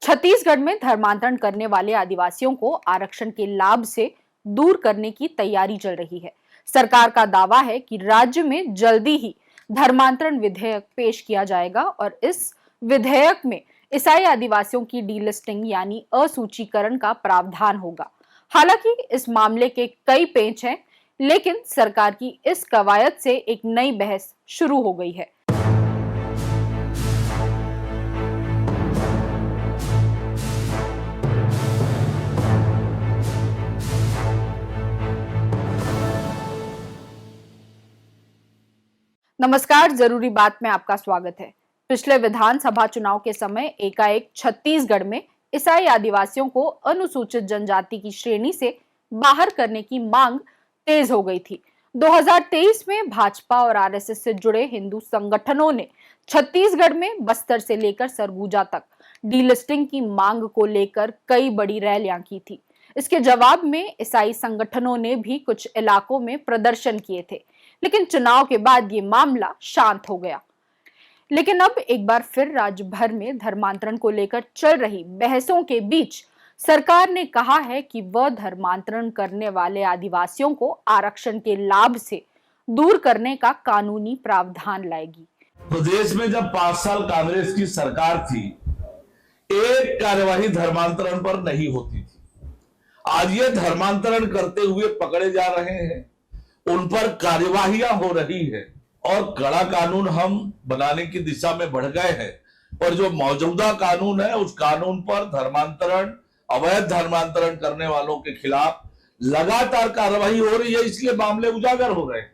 छत्तीसगढ़ में धर्मांतरण करने वाले आदिवासियों को आरक्षण के लाभ से दूर करने की तैयारी चल रही है। सरकार का दावा है कि राज्य में जल्दी ही धर्मांतरण विधेयक पेश किया जाएगा और इस विधेयक में ईसाई आदिवासियों की डीलिस्टिंग यानी असूचीकरण का प्रावधान होगा। हालांकि इस मामले के कई पेंच हैं, लेकिन सरकार की इस कवायद से एक नई बहस शुरू हो गई है। नमस्कार, जरूरी बात में आपका स्वागत है। पिछले विधानसभा चुनाव के समय एकाएक छत्तीसगढ़ में ईसाई आदिवासियों को अनुसूचित जनजाति की श्रेणी से बाहर करने की मांग तेज हो गई थी। 2023 में भाजपा और आरएसएस से जुड़े हिंदू संगठनों ने छत्तीसगढ़ में बस्तर से लेकर सरगुजा तक डीलिस्टिंग की मांग को लेकर कई बड़ी रैलियां की थी। इसके जवाब में ईसाई संगठनों ने भी कुछ इलाकों में प्रदर्शन किए थे, लेकिन चुनाव के बाद ये मामला शांत हो गया। लेकिन अब एक बार फिर राज्य भर में धर्मांतरण को लेकर चल रही बहसों के बीच सरकार ने कहा है कि वह धर्मांतरण करने वाले आदिवासियों को आरक्षण के लाभ से दूर करने का कानूनी प्रावधान लाएगी। प्रदेश में जब 5 साल कांग्रेस की सरकार थी, एक कार्यवाही धर्मांतरण पर नहीं होती थी। आज ये धर्मांतरण करते हुए पकड़े जा रहे हैं, उन पर कार्यवाहियां हो रही है और कड़ा कानून हम बनाने की दिशा में बढ़ गए हैं। और जो मौजूदा कानून है, उस कानून पर धर्मांतरण, अवैध धर्मांतरण करने वालों के खिलाफ लगातार कार्रवाई हो रही है, इसलिए मामले उजागर हो रहे हैं।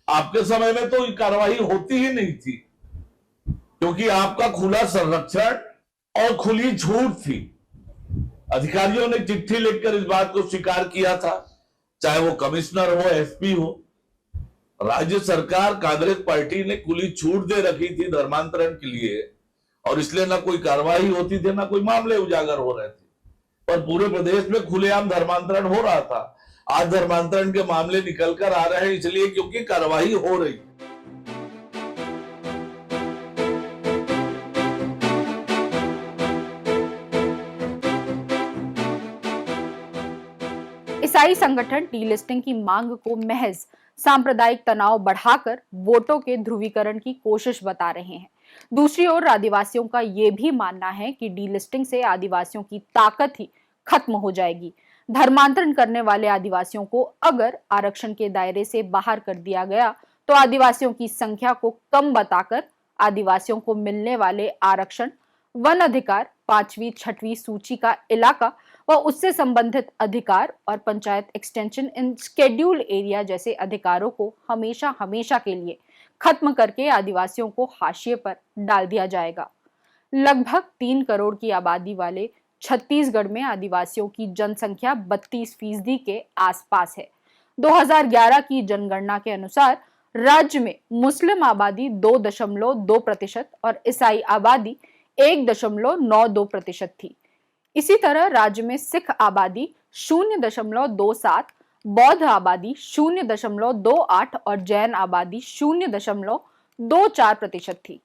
आपके समय में तो कार्रवाई होती ही नहीं थी, क्योंकि आपका खुला संरक्षण और खुली छूट थी। अधिकारियों ने चिट्ठी लिखकर इस बात को स्वीकार किया था, चाहे वो कमिश्नर हो, एसपी हो। राज्य सरकार, कांग्रेस पार्टी ने खुली छूट दे रखी थी धर्मांतरण के लिए, और इसलिए ना कोई कार्रवाई होती थी, ना कोई मामले उजागर हो रहे थे। और पूरे प्रदेश में खुलेआम धर्मांतरण हो रहा था। आज धर्मांतरण के मामले निकल कर आ रहे हैं, इसलिए क्योंकि कार्रवाई हो रही है। ईसाई संगठन डीलिस्टिंग की मांग को महज सांप्रदायिक तनाव बढ़ाकर वोटों के ध्रुवीकरण की कोशिश बता रहे हैं। दूसरी ओर आदिवासियों का यह भी मानना है कि डीलिस्टिंग से आदिवासियों की ताकत ही खत्म हो जाएगी। धर्मांतरण करने वाले आदिवासियों को अगर आरक्षण के दायरे से बाहर कर दिया गया तो आदिवासियों की संख्या को कम बताकर आदिवासियों को मिलने वाले आरक्षण, वन अधिकार, 5वीं 6वीं सूची का इलाका व उससे संबंधित अधिकार और panchayat extension in scheduled area जैसे अधिकारों को हमेशा हमेशा के लिए खत्म करके आदिवासियों को हाशिए पर डाल दिया जाएगा। लगभग 3 करोड़ की आबादी वाले छत्तीसगढ़ में आदिवासियों की जनसंख्या 32% के आसपास है। 2011 की जनगणना के अनुसार राज्य में मुस्लिम आबादी 2.2% और ईसाई आबादी 1.92% थी। इसी तरह राज्य में सिख आबादी 0.27, बौद्ध आबादी 0.28 और जैन आबादी 0.24% थी।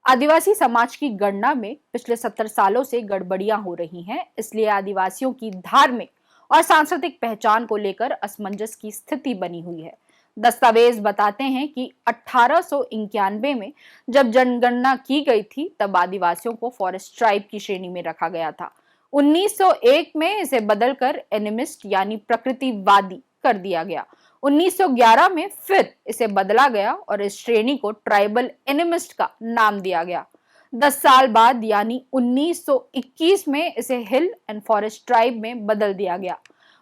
आदिवासी समाज की गणना में पिछले 70 सालों से गड़बड़ियां हो रही हैं, इसलिए आदिवासियों की धार्मिक और सांस्कृतिक पहचान को लेकर असमंजस की स्थिति बनी हुई है। दस्तावेज बताते हैं कि 1891 में जब जनगणना की गई थी, तब आदिवासियों को फॉरेस्ट ट्राइब की श्रेणी में रखा गया था। 1901 में इसे बदलकर एनिमिस्ट यानी प्रकृतिवादी कर दिया गया। 1911 में फिर इसे बदला गया और इस श्रेणी को ट्राइबल एनिमिस्ट का नाम दिया गया। 10 साल बाद यानी 1921 में इसे हिल एंड फॉरेस्ट ट्राइब में बदल दिया गया।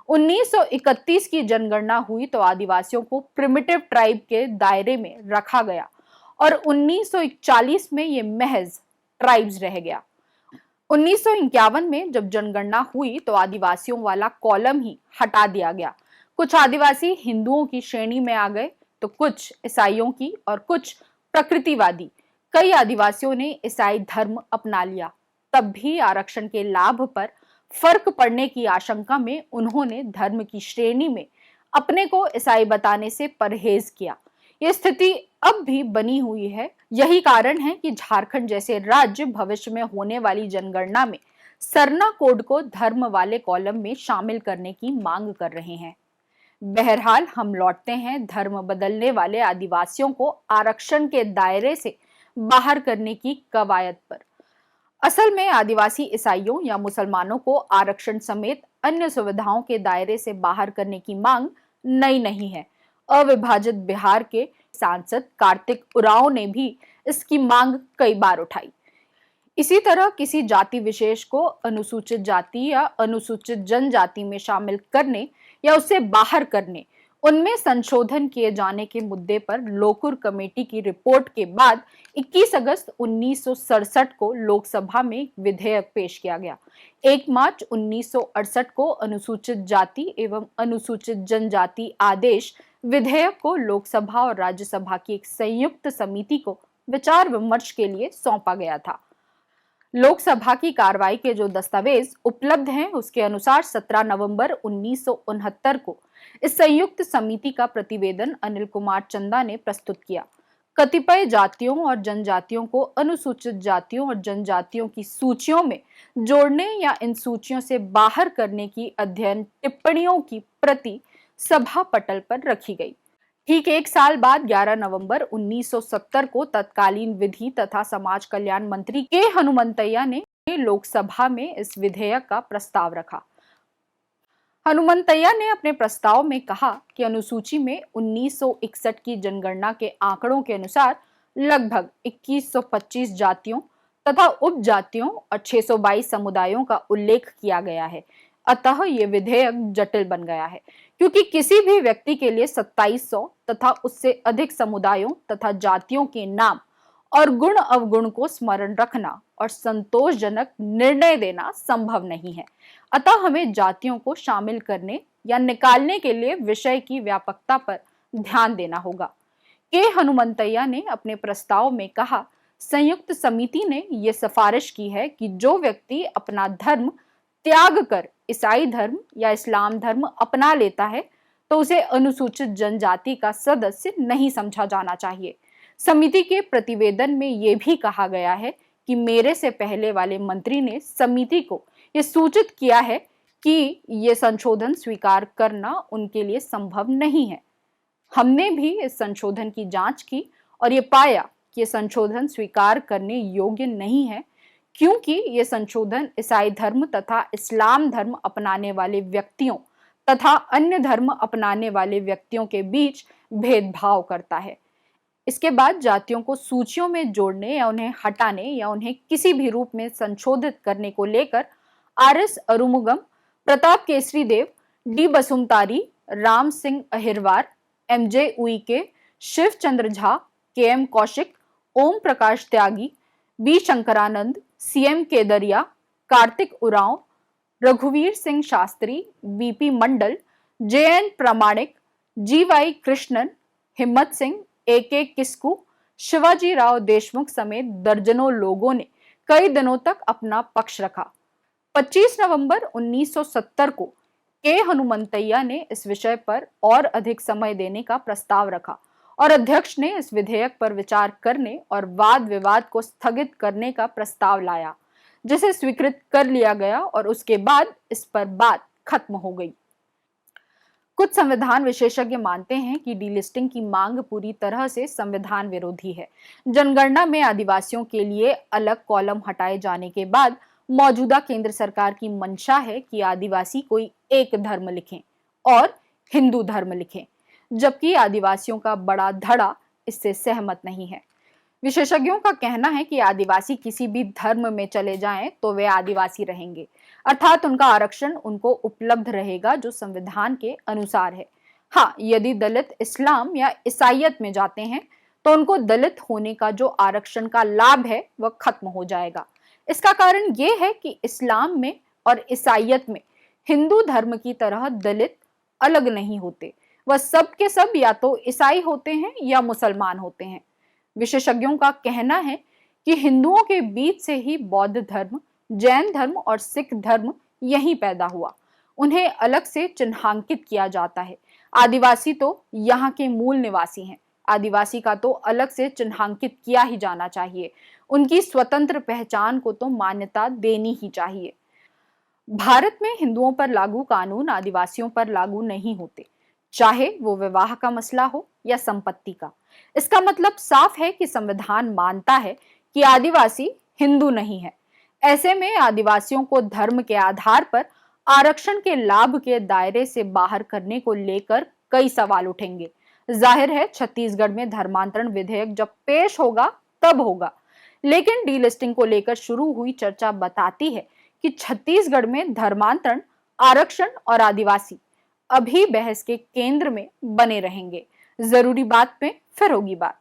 1931 की जनगणना हुई तो आदिवासियों को प्रिमिटिव ट्राइब के दायरे में रखा गया और 1941 में ये महज ट्राइब्स रह गया। 1951 में जब जनगणना हुई तो आदिवासियों वाला कॉलम ही हटा दिया गया। कुछ आदिवासी हिंदुओं की श्रेणी में आ गए तो कुछ ईसाइयों की और कुछ प्रकृतिवादी। कई आदिवासियों ने ईसाई धर्म अपना लिया। तब भी आरक्षण के लाभ पर फर्क पड़ने की आशंका में उन्होंने धर्म की श्रेणी में अपने को ईसाई बताने से परहेज किया। ये स्थिति अब भी बनी हुई है। यही कारण है कि झारखंड जैसे राज्य भविष्य में होने वाली जनगणना में सरना कोड को धर्म वाले कॉलम में शामिल करने की मांग कर रहे हैं। बहरहाल हम लौटते हैं धर्म बदलने वाले आदिवासियों को आरक्षण के दायरे से बाहर करने की कवायद पर। असल में आदिवासी ईसाइयों या मुसलमानों को आरक्षण समेत अन्य सुविधाओं के दायरे से बाहर करने की मांग नई नहीं है। अविभाजित बिहार के सांसद कार्तिक उरांव ने भी इसकी मांग कई बार उठाई। इसी तरह किसी जाति विशेष को अनुसूचित जाति या अनुसूचित जनजाति में शामिल करने या उससे बाहर करने, उनमें संशोधन किए जाने के मुद्दे पर लोकुर कमेटी की रिपोर्ट के बाद 21 अगस्त 1967 को लोकसभा में विधेयक पेश किया गया। 1 मार्च 1968 को अनुसूचित जाति एवं अनुसूचित जनजाति आदेश विधेयक को लोकसभा और राज्यसभा की एक संयुक्त समिति को विचार विमर्श के लिए सौंपा गया था। लोकसभा की कार्रवाई के जो दस्तावेज उपलब्ध हैं उसके अनुसार 17 नवंबर 1969 को इस संयुक्त समिति का प्रतिवेदन अनिल कुमार चंदा ने प्रस्तुत किया। कतिपय जातियों और जनजातियों को अनुसूचित जातियों और जनजातियों की सूचियों में जोड़ने या इन सूचियों से बाहर करने की अध्ययन टिप्पणियों की प्रति सभा पटल पर रखी गई। ठीक 1 साल बाद 11 नवंबर 1970 को तत्कालीन विधि तथा समाज कल्याण मंत्री के हनुमंतैया ने लोकसभा में इस विधेयक का प्रस्ताव रखा। हनुमंतैया ने अपने प्रस्ताव में कहा कि अनुसूची में 1961 की जनगणना के आंकड़ों के अनुसार लगभग 2125 जातियों तथा उपजातियों और 622 समुदायों का उल्लेख किया गया है। अतः ये विधेयक जटिल बन गया है, क्योंकि किसी भी व्यक्ति के लिए 2700 तथा उससे अधिक समुदायों तथा जातियों के नाम और गुण अवगुण को स्मरण रखना और संतोषजनक निर्णय देना संभव नहीं है। अतः हमें जातियों को शामिल करने या निकालने के लिए विषय की व्यापकता पर ध्यान देना होगा। के हनुमंतैया ने अपने प्रस्ताव में कहा, संयुक्त समिति ने यह सिफारिश की है कि जो व्यक्ति अपना धर्म त्याग कर ईसाई धर्म या इस्लाम धर्म अपना लेता है तो उसे अनुसूचित जनजाति का सदस्य नहीं समझा जाना चाहिए। समिति के प्रतिवेदन में यह भी कहा गया है कि मेरे से पहले वाले मंत्री ने समिति को यह सूचित किया है कि यह संशोधन स्वीकार करना उनके लिए संभव नहीं है। हमने भी इस संशोधन की जांच की और ये पाया कि यह संशोधन स्वीकार करने योग्य नहीं है, क्योंकि ये संशोधन ईसाई धर्म तथा इस्लाम धर्म अपनाने वाले व्यक्तियों तथा अन्य धर्म अपनाने वाले व्यक्तियों के बीच भेदभाव करता है। इसके बाद जातियों को सूचियों में जोड़ने या उन्हें हटाने या उन्हें किसी भी रूप में संशोधित करने को लेकर आर.एस. अरुमुगम, प्रताप केसरी देव, D. Basumatary, Ram Singh Ahirwar, MJ. Uikey, Shiv Chandra Jha, KM. Kaushik, Om Prakash त्यागी, बी. शंकरानंद, सी.एम. केदरिया, कार्तिक उरांव, रघुवीर सिंह शास्त्री, बी.पी. मंडल, जे.एन. प्रामाणिक, जी.वाई. कृष्णन, हिम्मत सिंह, ए.के. किस्कू, शिवाजी राव देशमुख समेत दर्जनों लोगों ने कई दिनों तक अपना पक्ष रखा। 25 नवंबर 1970 को के हनुमंतैया ने इस विषय पर और अधिक समय देने का प्रस्ताव रखा और अध्यक्ष ने इस विधेयक पर विचार करने और वाद विवाद को स्थगित करने का प्रस्ताव लाया, जिसे स्वीकृत कर लिया गया और उसके बाद इस पर बात खत्म हो गई। कुछ संविधान विशेषज्ञ मानते हैं कि डीलिस्टिंग की मांग पूरी तरह से संविधान विरोधी है। जनगणना में आदिवासियों के लिए अलग कॉलम हटाए जाने के बाद मौजूदा केंद्र सरकार की मंशा है कि आदिवासी कोई एक धर्म लिखें और हिंदू धर्म लिखें, जबकि आदिवासियों का बड़ा धड़ा इससे सहमत नहीं है। विशेषज्ञों का कहना है कि आदिवासी किसी भी धर्म में चले जाएं तो वे आदिवासी रहेंगे, अर्थात उनका आरक्षण उनको उपलब्ध रहेगा जो संविधान के अनुसार है। हाँ, यदि दलित इस्लाम या ईसाइयत में जाते हैं तो उनको दलित होने का जो आरक्षण का लाभ है वह खत्म हो जाएगा। इसका कारण ये है कि इस्लाम में और ईसाइयत में हिंदू धर्म की तरह दलित अलग नहीं होते, वह सब के सब या तो ईसाई होते हैं या मुसलमान होते हैं। विशेषज्ञों का कहना है कि हिंदुओं के बीच से ही बौद्ध धर्म, जैन धर्म और सिख धर्म यहीं पैदा हुआ। उन्हें अलग से चिन्हांकित किया जाता है। आदिवासी तो यहाँ के मूल निवासी हैं। आदिवासी का तो अलग से चिन्हांकित किया ही जाना चाहिए। उनकी स्वतंत्र पहचान को तो मान्यता देनी ही चाहिए। भारत में हिंदुओं पर लागू कानून आदिवासियों पर लागू नहीं होते, चाहे वो विवाह का मसला हो या संपत्ति का। इसका मतलब साफ है कि संविधान मानता है कि आदिवासी हिंदू नहीं है। ऐसे में आदिवासियों को धर्म के आधार पर आरक्षण के लाभ के दायरे से बाहर करने को लेकर कई सवाल उठेंगे। जाहिर है छत्तीसगढ़ में धर्मांतरण विधेयक जब पेश होगा तब होगा, लेकिन डीलिस्टिंग को लेकर शुरू हुई चर्चा बताती है कि छत्तीसगढ़ में धर्मांतरण, आरक्षण और आदिवासी अभी बहस के केंद्र में बने रहेंगे। जरूरी बात में फिर होगी बात।